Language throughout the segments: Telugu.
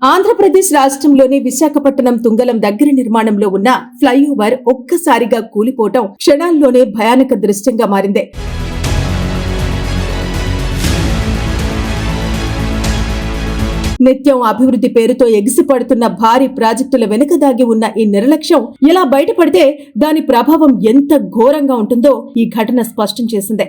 ఆంధ్రప్రదేశ్ రాష్ట్రంలోని విశాఖపట్నం తుంగలం దగ్గర నిర్మాణంలో ఉన్న ఫ్లైఓవర్ ఒక్కసారిగా కూలిపోవటం క్షణాల్లోనే భయానక దృశ్యంగా మారింది. నిత్యం అభివృద్ధి పేరుతో ఎగిసిపడుతున్న భారీ ప్రాజెక్టుల వెనుక దాగి ఉన్న ఈ నిర్లక్ష్యం ఎలా బయటపడితే దాని ప్రభావం ఎంత ఘోరంగా ఉంటుందో ఈ ఘటన స్పష్టం చేసింది.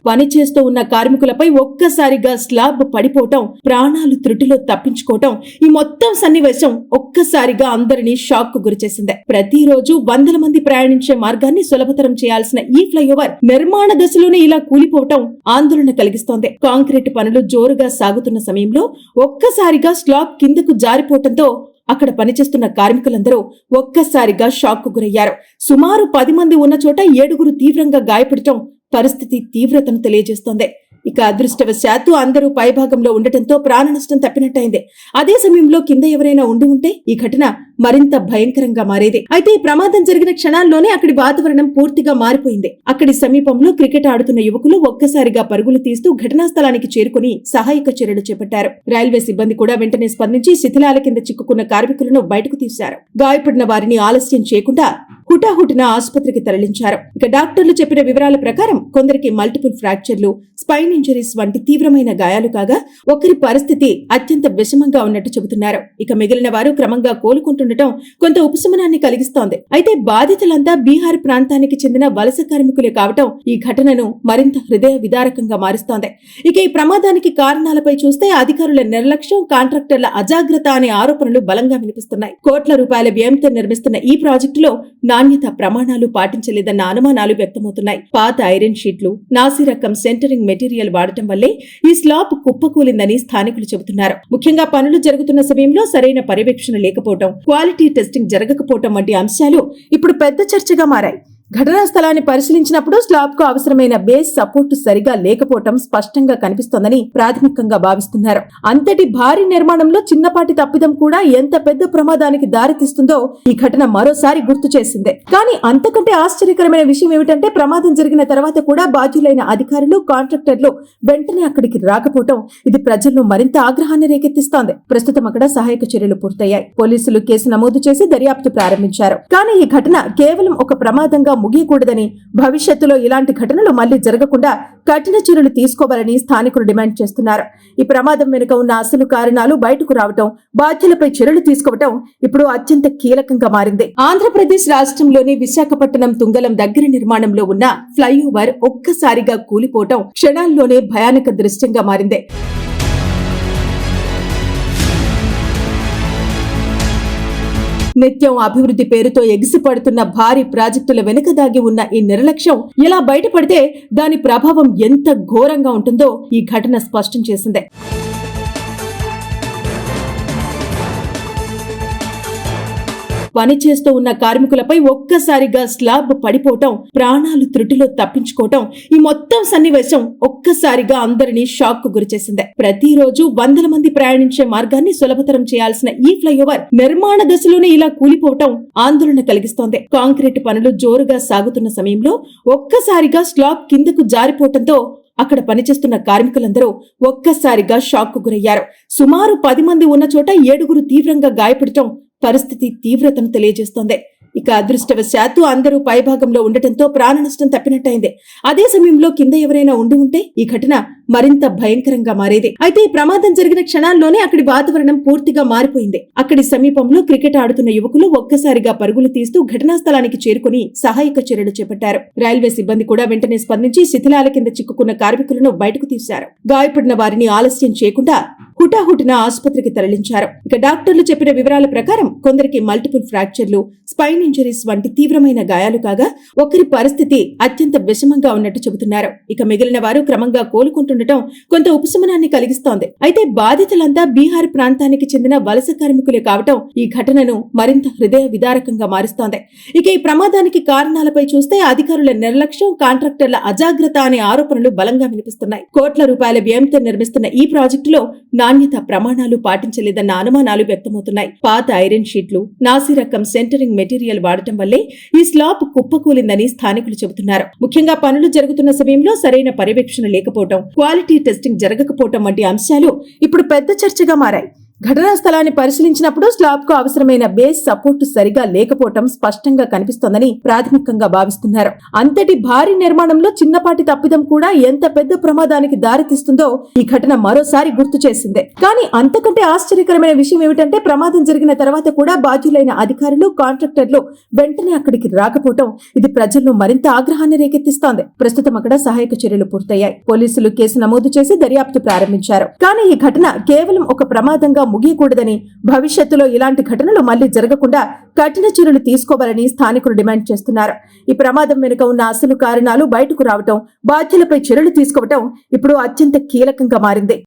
పనిచేస్తూ ఉన్న కార్మికులపై ఒక్కసారిగా స్లాబ్ పడిపోవటం, ప్రాణాలు త్రుటిలో తప్పించుకోవటం, ఈ మొత్తం సన్నివేశం ఒక్కసారిగా అందరినీ షాక్ కు గురిచేసింది. ప్రతిరోజు వందల మంది ప్రయాణించే మార్గాన్ని సులభతరం చేయాల్సిన ఈ ఫ్లైఓవర్ నిర్మాణ దశలోనే ఇలా కూలిపోవటం ఆందోళన కలిగిస్తోంది. కాంక్రీట్ పనులు జోరుగా సాగుతున్న సమయంలో ఒక్కసారిగా స్లాబ్ కిందకు జారిపోవటంతో అక్కడ పనిచేస్తున్న కార్మికులందరూ ఒక్కసారిగా షాక్ కు గురయ్యారు. సుమారు 10 మంది ఉన్న చోట 7 తీవ్రంగా గాయపడటం పరిస్థితి తీవ్రతను తెలియజేస్తోంది. ఇక అదృష్టవశాత్తు అందరూ పైభాగంలో ఉండటంతో ప్రాణ నష్టం తప్పినట్టయింది. అదే సమయంలో కింద ఎవరైనా ఉండి ఉంటే ఈ ఘటన మరింత భయంకరంగా మారేది. అయితే ఈ ప్రమాదం జరిగిన క్షణాల్లోనే అక్కడి వాతావరణం పూర్తిగా మారిపోయింది. అక్కడి సమీపంలో క్రికెట్ ఆడుతున్న యువకులు ఒక్కసారిగా పరుగులు తీస్తూ ఘటనా స్థలానికి చేరుకుని సహాయక చర్యలు చేపట్టారు. రైల్వే సిబ్బంది కూడా వెంటనే స్పందించి శిథిలాల కింద చిక్కుకున్న కార్మికులను బయటకు తీశారు. గాయపడిన వారిని ఆలస్యం చేయకుండా హుటాహుటిన ఆసుపత్రికి తరలించారు. ఇక డాక్టర్లు చెప్పిన వివరాల ప్రకారం కొందరికి మల్టిపుల్ ఫ్రాక్చర్లు, స్పైన్ ఇంజరీస్ వంటి తీవ్రమైన గాయాలు కాగా ఒకరి పరిస్థితి అత్యంత విషమంగా ఉన్నట్టు చెబుతున్నారు. ఇక మిగిలిన వారు క్రమంగా కోలుకుంటుండటం కొంత ఉపశమనాన్ని కలిగిస్తోంది. అయితే బాధితులంతా బీహార్ ప్రాంతానికి చెందిన వలస కార్మికులే కావటం ఈ ఘటనను మరింత హృదయ విదారకంగా మారుస్తోంది. ఇక ఈ ప్రమాదానికి కారణాలపై చూస్తే అధికారుల నిర్లక్ష్యం, కాంట్రాక్టర్ల అజాగ్రత్త అనే ఆరోపణలు బలంగా వినిపిస్తున్నాయి. కోట్ల రూపాయల వ్యయంతో నిర్మిస్తున్న ఈ ప్రాజెక్టులో నాణ్యత ప్రమాణాలు పాటించలేదన్న అనుమానాలు వ్యక్తమవుతున్నాయి. పాత ఐరన్ షీట్లు, నాసి రకం సెంటరింగ్ మెటీరియల్ వాడటం వల్లే ఈ స్లాబ్ కుప్పకూలిందని స్థానికులు చెబుతున్నారు. ముఖ్యంగా పనులు జరుగుతున్న సమయంలో సరైన పర్యవేక్షణ లేకపోవడం, క్వాలిటీ టెస్టింగ్ జరగకపోవడం వంటి అంశాలు ఇప్పుడు పెద్ద చర్చగా మారాయి. ఘటనా స్థలాన్ని పరిశీలించినప్పుడు స్లాబ్ కు అవసరమైన బేస్ సపోర్ట్ సరిగా లేకపోవటం స్పష్టంగా కనిపిస్తోందని ప్రాథమికంగా భావిస్తున్నారు. అంతటి భారీ నిర్మాణంలో చిన్నపాటి తప్పిదం కూడా ఎంత పెద్ద ప్రమాదానికి దారితీస్తుందో ఈ ఘటన మరోసారి గుర్తు చేసింది. కానీ అంతకంటే ఆశ్చర్యకరమైన విషయం ఏమిటంటే ప్రమాదం జరిగిన తర్వాత కూడా బాధ్యులైన అధికారులు, కాంట్రాక్టర్లు వెంటనే అక్కడికి రాకపోవటం ఇది ప్రజల్లో మరింత ఆగ్రహాన్ని రేకెత్తిస్తోంది. ప్రస్తుతం అక్కడ సహాయక చర్యలు పూర్తయ్యాయి. పోలీసులు కేసు నమోదు చేసి దర్యాప్తు ప్రారంభించారు. కానీ ఈ ఘటన కేవలం ఒక ప్రమాదంగా ముగియకూడదని, భవిష్యత్తులో ఇలాంటి ఘటనలు మళ్లీ జరగకుండా కఠిన చర్యలు తీసుకోవాలని స్థానికులు డిమాండ్ చేస్తున్నారు. ఈ ప్రమాదం వెనుక ఉన్న అసలు కారణాలు బయటకు రావటం, బాధ్యులపై చర్యలు తీసుకోవటం ఇప్పుడు అత్యంత కీలకంగా మారింది. ఆంధ్రప్రదేశ్ రాష్ట్రంలోని విశాఖపట్నం తుంగలం దగ్గర నిర్మాణంలో ఉన్న ఫ్లైఓవర్ ఒక్కసారిగా కూలిపోవటం క్షణాల్లోనే భయానక దృశ్యంగా మారింది. నిత్యం అభివృద్ధి పేరుతో ఎగిసిపడుతున్న భారీ ప్రాజెక్టుల వెనుక దాగి ఉన్న ఈ నిర్లక్ష్యం ఎలా బయటపడితే దాని ప్రభావం ఎంత ఘోరంగా ఉంటుందో ఈ ఘటన స్పష్టం చేసింది. పనిచేస్తూ ఉన్న కార్మికులపై ఒక్కసారిగా స్లాబ్ పడిపోవటం, ప్రాణాలు త్రుటిలో తప్పించుకోవటం, ఈ మొత్తం సన్నివేశం ఒక్కసారిగా అందరినీ షాక్ కు గురిచేసింది. ప్రతిరోజు వందల మంది ప్రయాణించే మార్గాన్ని సులభతరం చేయాల్సిన ఈ ఫ్లైఓవర్ నిర్మాణ దశలోనే ఇలా కూలిపోవటం ఆందోళన కలిగిస్తోంది. కాంక్రీట్ పనులు జోరుగా సాగుతున్న సమయంలో ఒక్కసారిగా స్లాబ్ కిందకు జారిపోవటంతో అక్కడ పనిచేస్తున్న కార్మికులందరూ ఒక్కసారిగా షాక్ కు గురయ్యారు. సుమారు 10 మంది ఉన్న చోట 7 తీవ్రంగా గాయపడటం పరిస్థితి తీవ్రతను తెలియజేస్తోంది. ఇక అదృష్టవశాత్తు అందరూ పైభాగంలో ఉండటంతో ప్రాణ నష్టం తప్పినట్టయింది. అదే సమయంలో కింద ఎవరైనా ఉండి ఉంటే ఈ ఘటన మరింత భయంకరంగా మారేది. అయితే ఈ ప్రమాదం జరిగిన క్షణాల్లోనే అక్కడి వాతావరణం పూర్తిగా మారిపోయింది. అక్కడి సమీపంలో క్రికెట్ ఆడుతున్న యువకులు ఒక్కసారిగా పరుగులు తీస్తూ ఘటనా స్థలానికి చేరుకుని సహాయక చర్యలు చేపట్టారు. రైల్వే సిబ్బంది కూడా వెంటనే స్పందించి శిథిలాల కింద చిక్కుకున్న కార్మికులను బయటకు తీశారు. గాయపడిన వారిని ఆలస్యం చేయకుండా హుటాహుటిన ఆసుపత్రికి తరలించారు. ఇక డాక్టర్లు చెప్పిన వివరాల ప్రకారం కొందరికి మల్టిపుల్ ఫ్రాక్చర్లు, స్పైన్ ఇంజరీస్ వంటి తీవ్రమైన గాయాలు కాగా ఒకరి పరిస్థితి అత్యంత విషమంగా ఉన్నట్టు చెబుతున్నారు. ఇక మిగిలిన వారు క్రమంగా కోలుకుంటున్న చేపట్టుండటం కొంత ఉపశమనాన్ని కలిగిస్తోంది. అయితే బాధితులంతా బీహార్ ప్రాంతానికి చెందిన వలస కార్మికులే కావటం ఈ ఘటనను మరింత హృదయ విదారకంగా మారుస్తోంది. ఇక ఈ ప్రమాదానికి కారణాలపై చూస్తే అధికారుల నిర్లక్ష్యం, కాంట్రాక్టర్ల అజాగ్రత్త అనే ఆరోపణలు బలంగా వినిపిస్తున్నాయి. కోట్ల రూపాయల వ్యయంతో నిర్మిస్తున్న ఈ ప్రాజెక్టులో నాణ్యత ప్రమాణాలు పాటించలేదన్న అనుమానాలు వ్యక్తమవుతున్నాయి. పాత ఐరన్ షీట్లు, నాసి రకం సెంటరింగ్ మెటీరియల్ వాడటం వల్లే ఈ స్లాబ్ కుప్పకూలిందని స్థానికులు చెబుతున్నారు. ముఖ్యంగా పనులు జరుగుతున్న సమయంలో సరైన పర్యవేక్షణ లేకపోవడం, క్వాలిటీ టెస్టింగ్ జరగకపోవడం వంటి అంశాలు ఇప్పుడు పెద్ద చర్చగా మారాయి. ఘటనా స్థలాన్ని పరిశీలించినప్పుడు స్లాబ్ కు అవసరమైన బేస్ సపోర్టు సరిగా లేకపోవటం స్పష్టంగా కనిపిస్తోందని ప్రాథమికంగా భావిస్తున్నారు. అంతటి భారీ నిర్మాణంలో చిన్నపాటి తప్పిదం కూడా ఎంత పెద్ద ప్రమాదానికి దారితీస్తుందో ఈ ఘటన మరోసారి గుర్తు చేసిందే. కానీ అంతకంటే ఆశ్చర్యకరమైన విషయం ఏమిటంటే ప్రమాదం జరిగిన తర్వాత కూడా బాధ్యులైన అధికారులు, కాంట్రాక్టర్లు వెంటనే అక్కడికి రాకపోవటం ఇది ప్రజల్లో మరింత ఆగ్రహాన్ని రేకెత్తిస్తోంది. ప్రస్తుతం అక్కడ సహాయక చర్యలు పూర్తయ్యాయి. పోలీసులు కేసు నమోదు చేసి దర్యాప్తు ప్రారంభించారు. కానీ ఈ ఘటన కేవలం ఒక ప్రమాదంగా ముగియకూడదని, భవిష్యత్తులో ఇలాంటి ఘటనలు మళ్లీ జరగకుండా కఠిన చర్యలు తీసుకోవాలని స్థానికులు డిమాండ్ చేస్తున్నారు. ఈ ప్రమాదం వెనుక ఉన్న అసలు కారణాలు బయటకు రావటం, బాధ్యులపై చర్యలు తీసుకోవటం ఇప్పుడు అత్యంత కీలకంగా మారింది.